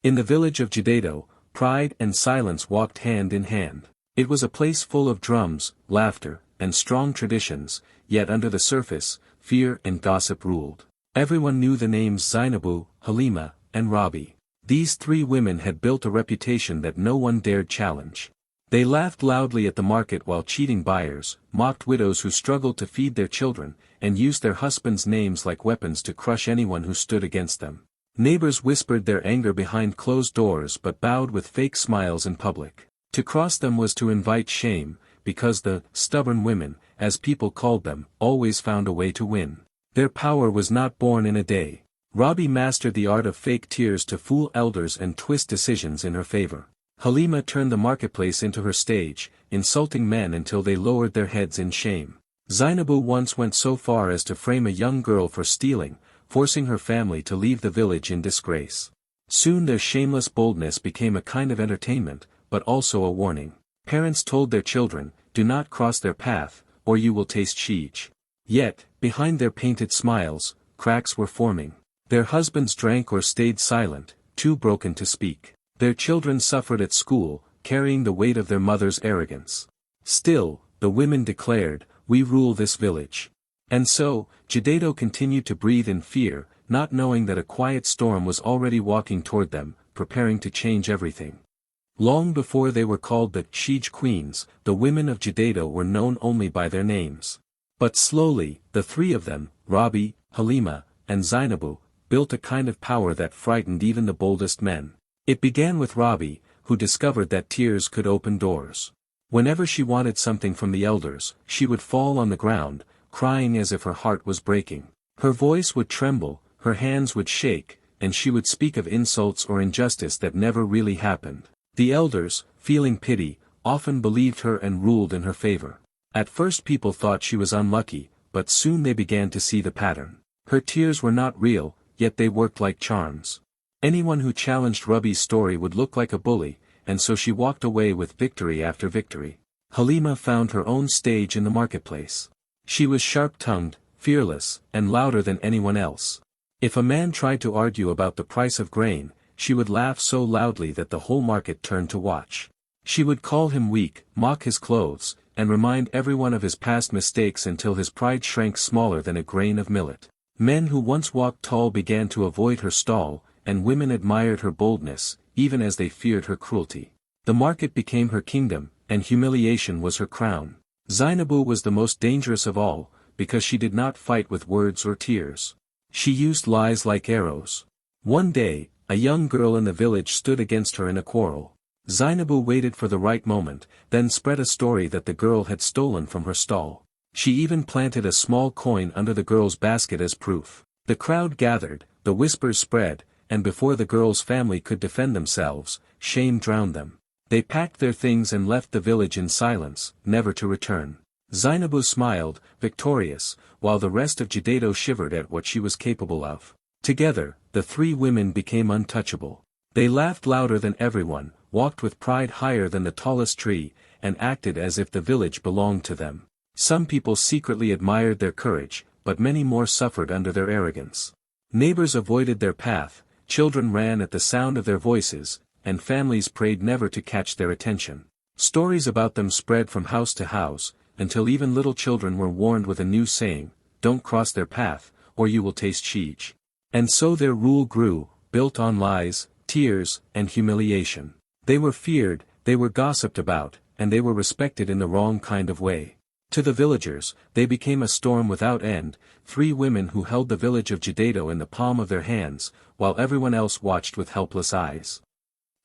In the village of Jidado, pride and silence walked hand in hand. It was a place full of drums, laughter, and strong traditions, yet under the surface, fear and gossip ruled. Everyone knew the names Zainabu, Halima, and Rabi. These three women had built a reputation that no one dared challenge. They laughed loudly at the market while cheating buyers, mocked widows who struggled to feed their children, and used their husbands' names like weapons to crush anyone who stood against them. Neighbors whispered their anger behind closed doors but bowed with fake smiles in public. To cross them was to invite shame, because the stubborn women, as people called them, always found a way to win. Their power was not born in a day. Rabi mastered the art of fake tears to fool elders and twist decisions in her favor. Halima turned the marketplace into her stage, insulting men until they lowered their heads in shame. Zainabu once went so far as to frame a young girl for stealing, forcing her family to leave the village in disgrace. Soon their shameless boldness became a kind of entertainment, but also a warning. Parents told their children, do not cross their path, or you will taste Shege. Yet, behind their painted smiles, cracks were forming. Their husbands drank or stayed silent, too broken to speak. Their children suffered at school, carrying the weight of their mother's arrogance. Still, the women declared, we rule this village. And so, Jidado continued to breathe in fear, not knowing that a quiet storm was already walking toward them, preparing to change everything. Long before they were called the Shege Queens, the women of Jidado were known only by their names. But slowly, the three of them, Rabi, Halima, and Zainabu, built a kind of power that frightened even the boldest men. It began with Rabi, who discovered that tears could open doors. Whenever she wanted something from the elders, she would fall on the ground, crying as if her heart was breaking. Her voice would tremble, her hands would shake, and she would speak of insults or injustice that never really happened. The elders, feeling pity, often believed her and ruled in her favor. At first people thought she was unlucky, but soon they began to see the pattern. Her tears were not real, yet they worked like charms. Anyone who challenged Rabi's story would look like a bully, and so she walked away with victory after victory. Halima found her own stage in the marketplace. She was sharp-tongued, fearless, and louder than anyone else. If a man tried to argue about the price of grain, she would laugh so loudly that the whole market turned to watch. She would call him weak, mock his clothes, and remind everyone of his past mistakes until his pride shrank smaller than a grain of millet. Men who once walked tall began to avoid her stall, and women admired her boldness, even as they feared her cruelty. The market became her kingdom, and humiliation was her crown. Zainabu was the most dangerous of all, because she did not fight with words or tears. She used lies like arrows. One day, a young girl in the village stood against her in a quarrel. Zainabu waited for the right moment, then spread a story that the girl had stolen from her stall. She even planted a small coin under the girl's basket as proof. The crowd gathered, the whispers spread, and before the girl's family could defend themselves, shame drowned them. They packed their things and left the village in silence, never to return. Zainabu smiled, victorious, while the rest of Jidado shivered at what she was capable of. Together, the three women became untouchable. They laughed louder than everyone, walked with pride higher than the tallest tree, and acted as if the village belonged to them. Some people secretly admired their courage, but many more suffered under their arrogance. Neighbors avoided their path, children ran at the sound of their voices, and families prayed never to catch their attention. Stories about them spread from house to house, until even little children were warned with a new saying, don't cross their path, or you will taste Shege. And so their rule grew, built on lies, tears, and humiliation. They were feared, they were gossiped about, and they were respected in the wrong kind of way. To the villagers, they became a storm without end, three women who held the village of Jidado in the palm of their hands, while everyone else watched with helpless eyes.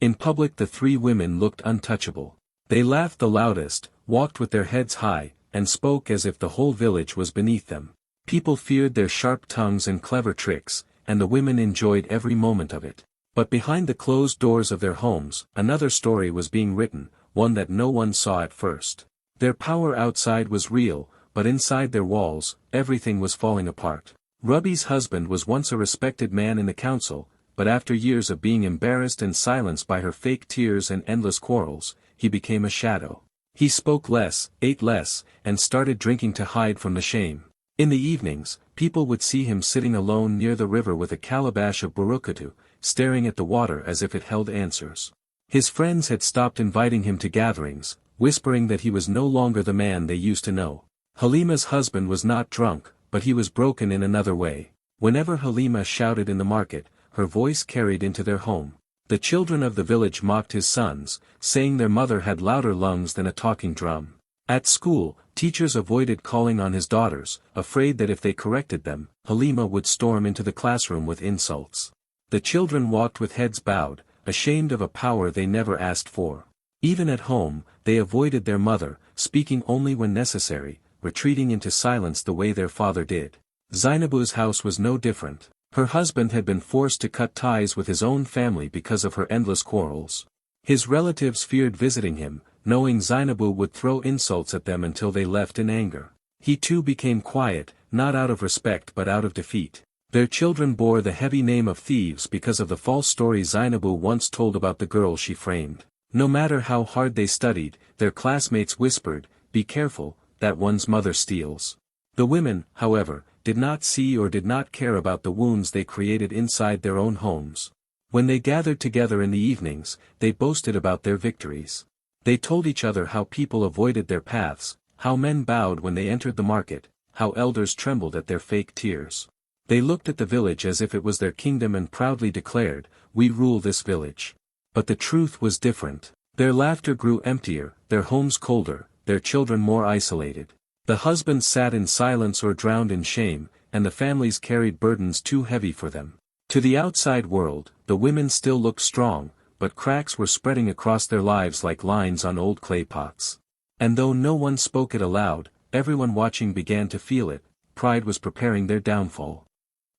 In public the three women looked untouchable. They laughed the loudest, walked with their heads high, and spoke as if the whole village was beneath them. People feared their sharp tongues and clever tricks, and the women enjoyed every moment of it. But behind the closed doors of their homes, another story was being written, one that no one saw at first. Their power outside was real, but inside their walls, everything was falling apart. Rabi's husband was once a respected man in the council, but after years of being embarrassed and silenced by her fake tears and endless quarrels, he became a shadow. He spoke less, ate less, and started drinking to hide from the shame. In the evenings, people would see him sitting alone near the river with a calabash of burukatu, staring at the water as if it held answers. His friends had stopped inviting him to gatherings, whispering that he was no longer the man they used to know. Halima's husband was not drunk, but he was broken in another way. Whenever Halima shouted in the market, her voice carried into their home. The children of the village mocked his sons, saying their mother had louder lungs than a talking drum. At school, teachers avoided calling on his daughters, afraid that if they corrected them, Halima would storm into the classroom with insults. The children walked with heads bowed, ashamed of a power they never asked for. Even at home, they avoided their mother, speaking only when necessary, retreating into silence the way their father did. Zainabu's house was no different. Her husband had been forced to cut ties with his own family because of her endless quarrels. His relatives feared visiting him, knowing Zainabu would throw insults at them until they left in anger. He too became quiet, not out of respect but out of defeat. Their children bore the heavy name of thieves because of the false story Zainabu once told about the girl she framed. No matter how hard they studied, their classmates whispered, "Be careful, that one's mother steals." The women, however, did not see or did not care about the wounds they created inside their own homes. When they gathered together in the evenings, they boasted about their victories. They told each other how people avoided their paths, how men bowed when they entered the market, how elders trembled at their fake tears. They looked at the village as if it was their kingdom and proudly declared, "We rule this village." But the truth was different. Their laughter grew emptier, their homes colder, their children more isolated. The husbands sat in silence or drowned in shame, and the families carried burdens too heavy for them. To the outside world, the women still looked strong, but cracks were spreading across their lives like lines on old clay pots. And though no one spoke it aloud, everyone watching began to feel it. Pride was preparing their downfall.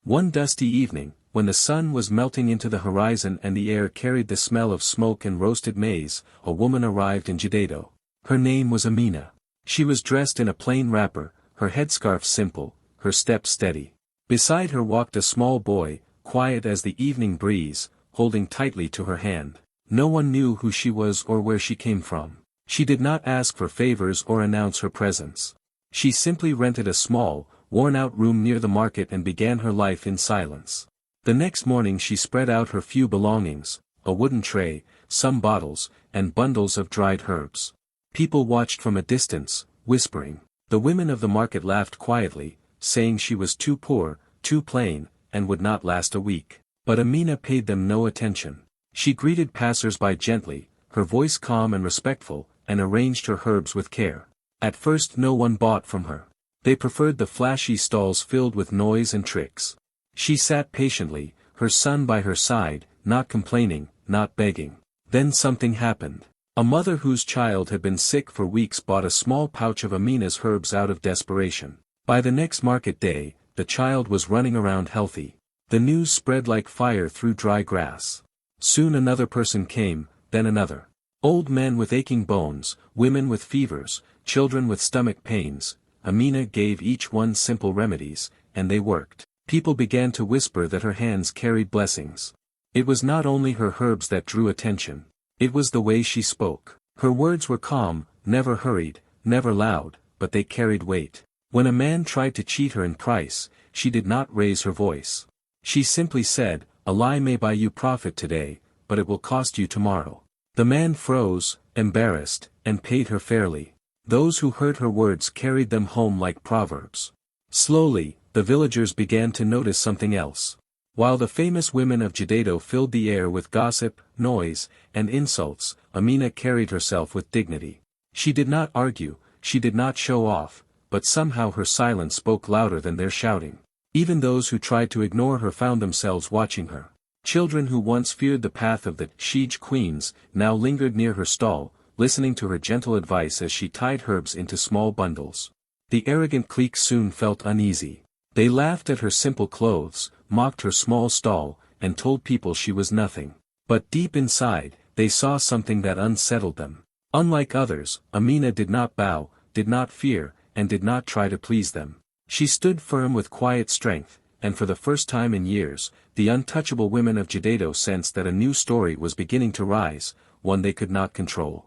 One dusty evening, when the sun was melting into the horizon and the air carried the smell of smoke and roasted maize, a woman arrived in Jidado. Her name was Amina. She was dressed in a plain wrapper, her headscarf simple, her step steady. Beside her walked a small boy, quiet as the evening breeze, holding tightly to her hand. No one knew who she was or where she came from. She did not ask for favors or announce her presence. She simply rented a small, worn-out room near the market and began her life in silence. The next morning she spread out her few belongings, a wooden tray, some bottles, and bundles of dried herbs. People watched from a distance, whispering. The women of the market laughed quietly, saying she was too poor, too plain, and would not last a week. But Amina paid them no attention. She greeted passers-by gently, her voice calm and respectful, and arranged her herbs with care. At first no one bought from her. They preferred the flashy stalls filled with noise and tricks. She sat patiently, her son by her side, not complaining, not begging. Then something happened. A mother whose child had been sick for weeks bought a small pouch of Amina's herbs out of desperation. By the next market day, the child was running around healthy. The news spread like fire through dry grass. Soon another person came, then another. Old men with aching bones, women with fevers, children with stomach pains. Amina gave each one simple remedies, and they worked. People began to whisper that her hands carried blessings. It was not only her herbs that drew attention. It was the way she spoke. Her words were calm, never hurried, never loud, but they carried weight. When a man tried to cheat her in price, she did not raise her voice. She simply said, "A lie may buy you profit today, but it will cost you tomorrow." The man froze, embarrassed, and paid her fairly. Those who heard her words carried them home like proverbs. Slowly, the villagers began to notice something else. While the famous women of Jidado filled the air with gossip, noise, and insults, Amina carried herself with dignity. She did not argue, she did not show off, but somehow her silence spoke louder than their shouting. Even those who tried to ignore her found themselves watching her. Children who once feared the path of the Shege queens now lingered near her stall, listening to her gentle advice as she tied herbs into small bundles. The arrogant clique soon felt uneasy. They laughed at her simple clothes, mocked her small stall, and told people she was nothing. But deep inside, they saw something that unsettled them. Unlike others, Amina did not bow, did not fear, and did not try to please them. She stood firm with quiet strength, and for the first time in years, the untouchable women of Jidado sensed that a new story was beginning to rise, one they could not control.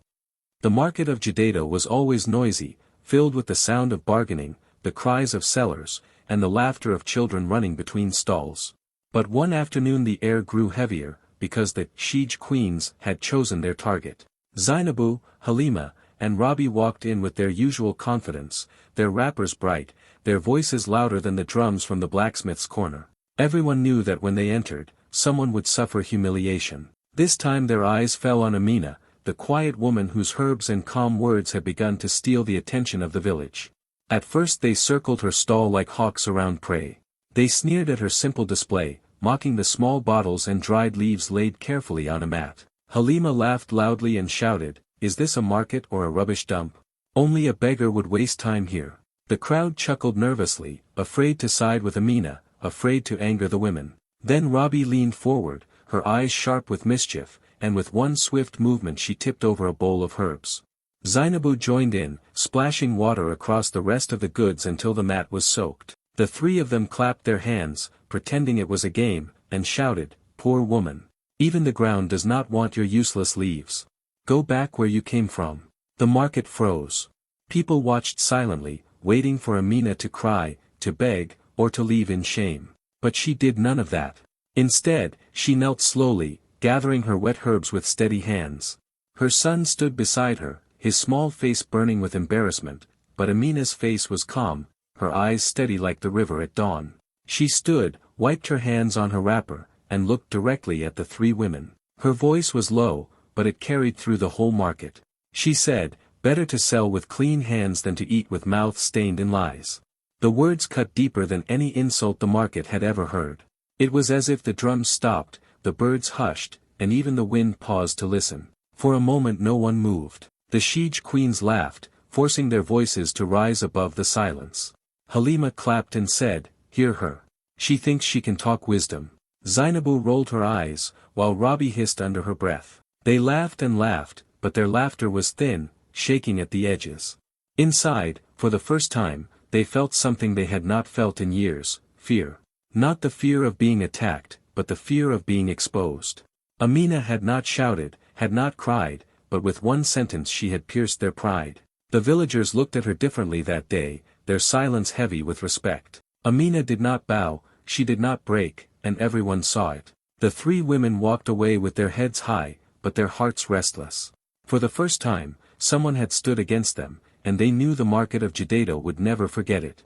The market of Jidado was always noisy, filled with the sound of bargaining, the cries of sellers, and the laughter of children running between stalls. But one afternoon the air grew heavier, because the Shege queens had chosen their target. Zainabu, Halima, and Rabi walked in with their usual confidence, their wrappers bright, their voices louder than the drums from the blacksmith's corner. Everyone knew that when they entered, someone would suffer humiliation. This time their eyes fell on Amina, the quiet woman whose herbs and calm words had begun to steal the attention of the village. At first they circled her stall like hawks around prey. They sneered at her simple display, mocking the small bottles and dried leaves laid carefully on a mat. Halima laughed loudly and shouted, "Is this a market or a rubbish dump? Only a beggar would waste time here." The crowd chuckled nervously, afraid to side with Amina, afraid to anger the women. Then Rabi leaned forward, her eyes sharp with mischief, and with one swift movement she tipped over a bowl of herbs. Zainabu joined in, splashing water across the rest of the goods until the mat was soaked. The three of them clapped their hands, pretending it was a game, and shouted, "Poor woman! Even the ground does not want your useless leaves. Go back where you came from." The market froze. People watched silently, waiting for Amina to cry, to beg, or to leave in shame. But she did none of that. Instead, she knelt slowly, gathering her wet herbs with steady hands. Her son stood beside her, his small face burning with embarrassment, but Amina's face was calm, her eyes steady like the river at dawn. She stood, wiped her hands on her wrapper, and looked directly at the three women. Her voice was low, but it carried through the whole market. She said, "Better to sell with clean hands than to eat with mouths stained in lies." The words cut deeper than any insult the market had ever heard. It was as if the drums stopped, the birds hushed, and even the wind paused to listen. For a moment no one moved. The Shege queens laughed, forcing their voices to rise above the silence. Halima clapped and said, "Hear her. She thinks she can talk wisdom." Zainabu rolled her eyes, while Rabi hissed under her breath. They laughed and laughed, but their laughter was thin, shaking at the edges. Inside, for the first time, they felt something they had not felt in years, fear. Not the fear of being attacked, but the fear of being exposed. Amina had not shouted, had not cried, but with one sentence she had pierced their pride. The villagers looked at her differently that day, their silence heavy with respect. Amina did not bow, she did not break, and everyone saw it. The three women walked away with their heads high, but their hearts restless. For the first time, someone had stood against them, and they knew the market of Jadado would never forget it.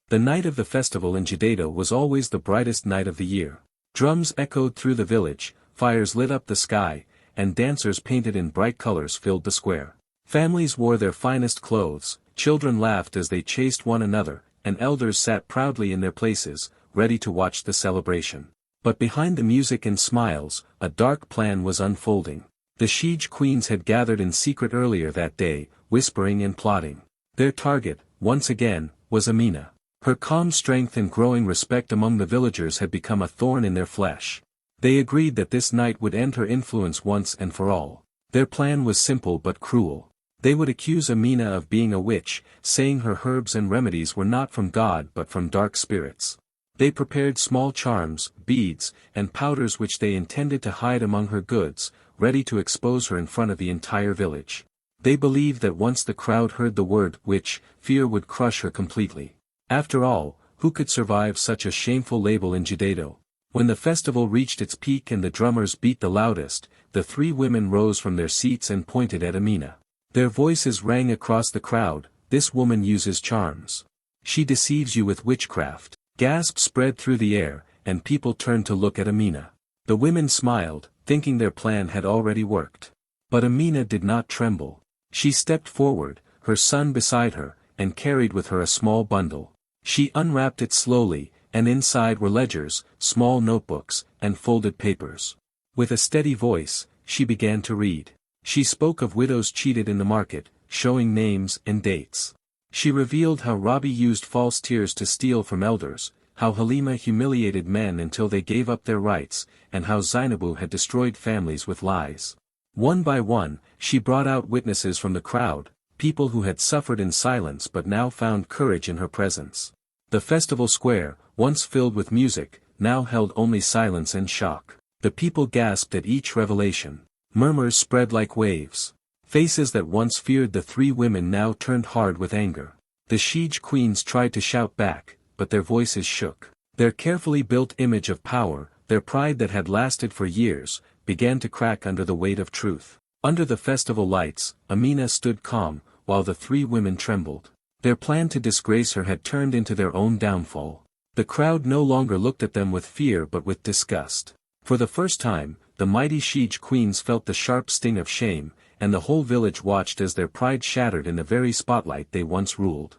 The night of the festival in Jadado was always the brightest night of the year. Drums echoed through the village, fires lit up the sky, and dancers painted in bright colors filled the square. Families wore their finest clothes, children laughed as they chased one another, and elders sat proudly in their places, ready to watch the celebration. But behind the music and smiles, a dark plan was unfolding. The Shege queens had gathered in secret earlier that day, whispering and plotting. Their target, once again, was Amina. Her calm strength and growing respect among the villagers had become a thorn in their flesh. They agreed that this night would end her influence once and for all. Their plan was simple but cruel. They would accuse Amina of being a witch, saying her herbs and remedies were not from God but from dark spirits. They prepared small charms, beads, and powders which they intended to hide among her goods, ready to expose her in front of the entire village. They believed that once the crowd heard the word witch, fear would crush her completely. After all, who could survive such a shameful label in Jadado? When the festival reached its peak and the drummers beat the loudest, the three women rose from their seats and pointed at Amina. Their voices rang across the crowd, "This woman uses charms. She deceives you with witchcraft." Gasps spread through the air, and people turned to look at Amina. The women smiled, thinking their plan had already worked. But Amina did not tremble. She stepped forward, her son beside her, and carried with her a small bundle. She unwrapped it slowly, and inside were ledgers, small notebooks, and folded papers. With a steady voice, she began to read. She spoke of widows cheated in the market, showing names and dates. She revealed how Rabi used false tears to steal from elders, how Halima humiliated men until they gave up their rights, and how Zainabu had destroyed families with lies. One by one, she brought out witnesses from the crowd, people who had suffered in silence but now found courage in her presence. The festival square, once filled with music, now held only silence and shock. The people gasped at each revelation. Murmurs spread like waves. Faces that once feared the three women now turned hard with anger. The Shege queens tried to shout back, but their voices shook. Their carefully built image of power, their pride that had lasted for years, began to crack under the weight of truth. Under the festival lights, Amina stood calm, while the three women trembled. Their plan to disgrace her had turned into their own downfall. The crowd no longer looked at them with fear but with disgust. For the first time, the mighty Shege queens felt the sharp sting of shame, and the whole village watched as their pride shattered in the very spotlight they once ruled.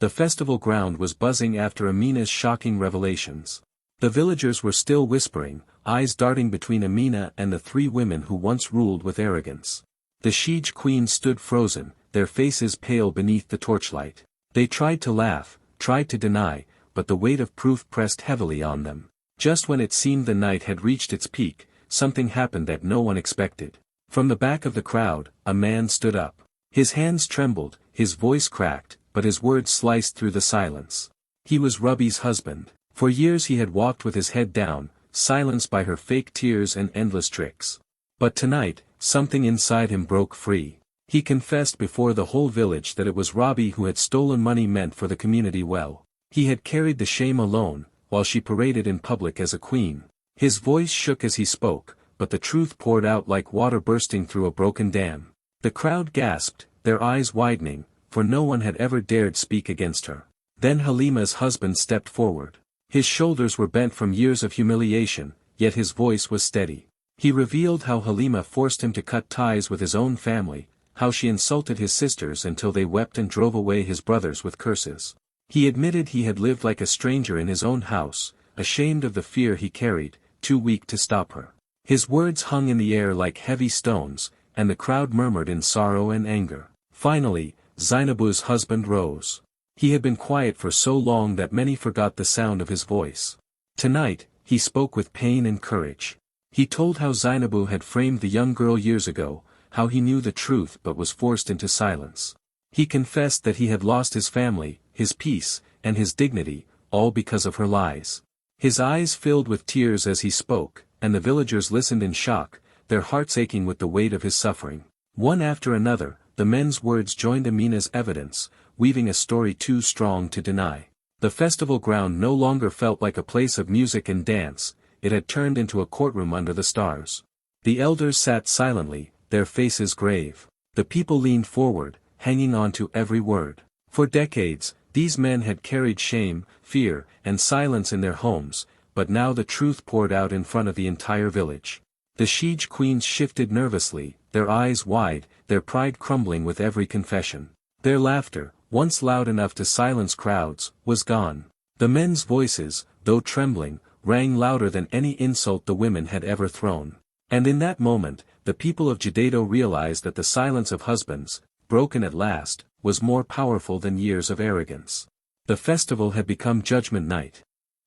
The festival ground was buzzing after Amina's shocking revelations. The villagers were still whispering, eyes darting between Amina and the three women who once ruled with arrogance. The Shege queens stood frozen, their faces pale beneath the torchlight. They tried to laugh, tried to deny, but the weight of proof pressed heavily on them. Just when it seemed the night had reached its peak, something happened that no one expected. From the back of the crowd, a man stood up. His hands trembled, his voice cracked, but his words sliced through the silence. He was Ruby's husband. For years he had walked with his head down, silenced by her fake tears and endless tricks. But tonight, something inside him broke free. He confessed before the whole village that it was Robbie who had stolen money meant for the community well. He had carried the shame alone, while she paraded in public as a queen. His voice shook as he spoke, but the truth poured out like water bursting through a broken dam. The crowd gasped, their eyes widening, for no one had ever dared speak against her. Then Halima's husband stepped forward. His shoulders were bent from years of humiliation, yet his voice was steady. He revealed how Halima forced him to cut ties with his own family, how she insulted his sisters until they wept and drove away his brothers with curses. He admitted he had lived like a stranger in his own house, ashamed of the fear he carried, too weak to stop her. His words hung in the air like heavy stones, and the crowd murmured in sorrow and anger. Finally, Zainabu's husband rose. He had been quiet for so long that many forgot the sound of his voice. Tonight, he spoke with pain and courage. He told how Zainabu had framed the young girl years ago, how he knew the truth but was forced into silence. He confessed that he had lost his family, his peace, and his dignity, all because of her lies. His eyes filled with tears as he spoke, and the villagers listened in shock, their hearts aching with the weight of his suffering. One after another, the men's words joined Amina's evidence, weaving a story too strong to deny. The festival ground no longer felt like a place of music and dance, it had turned into a courtroom under the stars. The elders sat silently, their faces grave. The people leaned forward, hanging on to every word. For decades, these men had carried shame, fear, and silence in their homes, but now the truth poured out in front of the entire village. The Shege queens shifted nervously, their eyes wide, their pride crumbling with every confession. Their laughter, once loud enough to silence crowds, was gone. The men's voices, though trembling, rang louder than any insult the women had ever thrown. And in that moment, the people of Jadado realized that the silence of husbands, broken at last, was more powerful than years of arrogance. The festival had become Judgment Night.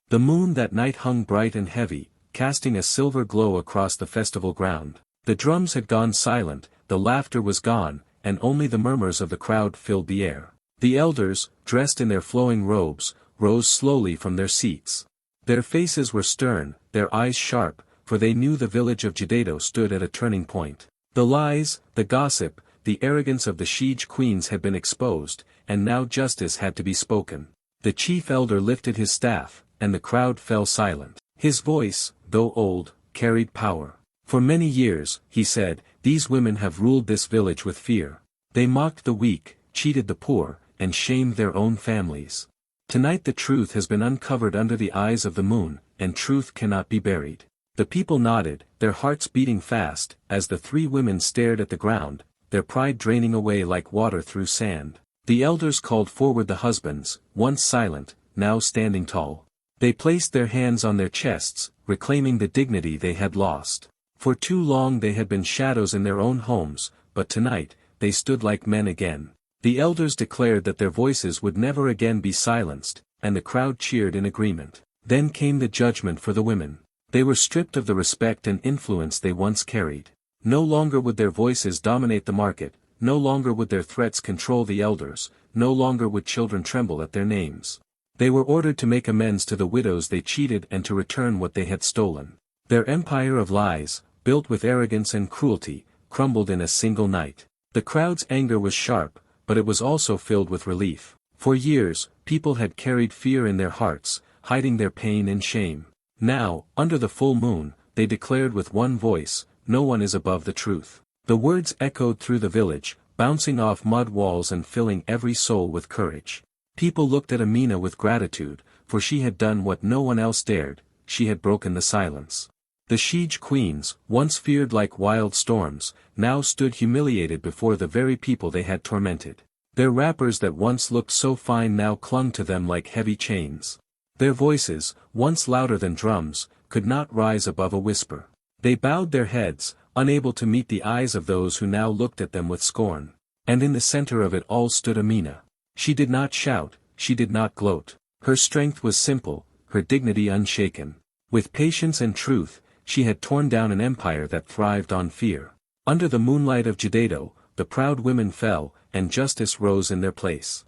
The moon that night hung bright and heavy, casting a silver glow across the festival ground. The drums had gone silent, the laughter was gone, and only the murmurs of the crowd filled the air. The elders, dressed in their flowing robes, rose slowly from their seats. Their faces were stern, their eyes sharp, for they knew the village of Jadado stood at a turning point. The lies, the gossip, the arrogance of the Shege queens had been exposed, and now justice had to be spoken. The chief elder lifted his staff, and the crowd fell silent. His voice, though old, carried power. For many years, he said, these women have ruled this village with fear. They mocked the weak, cheated the poor, and shamed their own families. Tonight the truth has been uncovered under the eyes of the moon, and truth cannot be buried. The people nodded, their hearts beating fast, as the three women stared at the ground, their pride draining away like water through sand. The elders called forward the husbands, once silent, now standing tall. They placed their hands on their chests, reclaiming the dignity they had lost. For too long they had been shadows in their own homes, but tonight, they stood like men again. The elders declared that their voices would never again be silenced, and the crowd cheered in agreement. Then came the judgment for the women. They were stripped of the respect and influence they once carried. No longer would their voices dominate the market, no longer would their threats control the elders, no longer would children tremble at their names. They were ordered to make amends to the widows they cheated and to return what they had stolen. Their empire of lies, built with arrogance and cruelty, crumbled in a single night. The crowd's anger was sharp, but it was also filled with relief. For years, people had carried fear in their hearts, hiding their pain and shame. Now, under the full moon, they declared with one voice, "No one is above the truth." The words echoed through the village, bouncing off mud walls and filling every soul with courage. People looked at Amina with gratitude, for she had done what no one else dared, she had broken the silence. The Shege queens, once feared like wild storms, now stood humiliated before the very people they had tormented. Their wrappers that once looked so fine now clung to them like heavy chains. Their voices, once louder than drums, could not rise above a whisper. They bowed their heads, unable to meet the eyes of those who now looked at them with scorn. And in the center of it all stood Amina. She did not shout, she did not gloat. Her strength was simple, her dignity unshaken. With patience and truth, she had torn down an empire that thrived on fear. Under the moonlight of Judeo, the proud women fell, and justice rose in their place.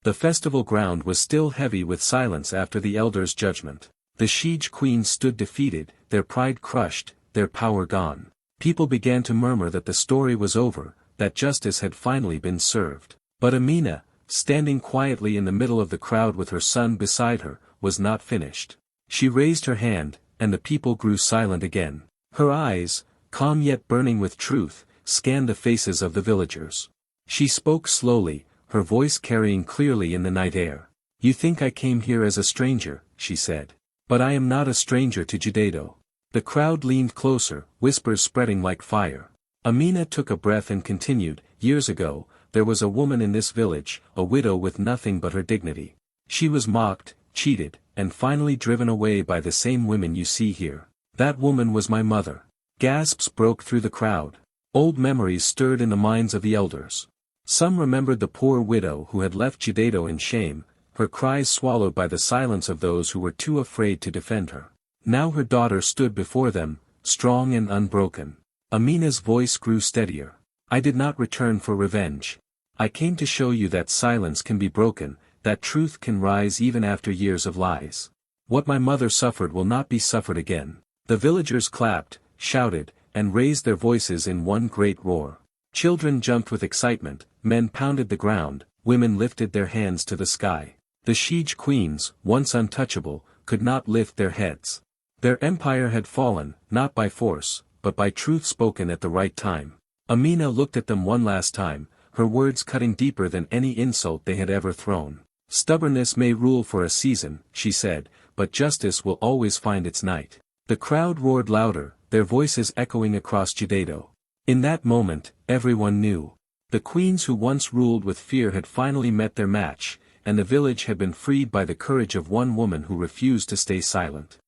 The festival ground was still heavy with silence after the elders' judgment. The Shege queens stood defeated, their pride crushed, their power gone. People began to murmur that the story was over, that justice had finally been served. But Amina, standing quietly in the middle of the crowd with her son beside her, was not finished. She raised her hand, and the people grew silent again. Her eyes, calm yet burning with truth, scanned the faces of the villagers. She spoke slowly, her voice carrying clearly in the night air. "You think I came here as a stranger," she said. "But I am not a stranger to Judeo." The crowd leaned closer, whispers spreading like fire. Amina took a breath and continued, "Years ago, there was a woman in this village, a widow with nothing but her dignity. She was mocked, cheated, and finally driven away by the same women you see here. That woman was my mother." Gasps broke through the crowd. Old memories stirred in the minds of the elders. Some remembered the poor widow who had left Judeo in shame, her cries swallowed by the silence of those who were too afraid to defend her. Now her daughter stood before them, strong and unbroken. Amina's voice grew steadier. "I did not return for revenge. I came to show you that silence can be broken, that truth can rise even after years of lies. What my mother suffered will not be suffered again." The villagers clapped, shouted, and raised their voices in one great roar. Children jumped with excitement, men pounded the ground, women lifted their hands to the sky. The Shege queens, once untouchable, could not lift their heads. Their empire had fallen, not by force, but by truth spoken at the right time. Amina looked at them one last time, her words cutting deeper than any insult they had ever thrown. "Stubbornness may rule for a season," she said, "but justice will always find its night." The crowd roared louder, their voices echoing across Judeo. In that moment, everyone knew. The queens who once ruled with fear had finally met their match, and the village had been freed by the courage of one woman who refused to stay silent.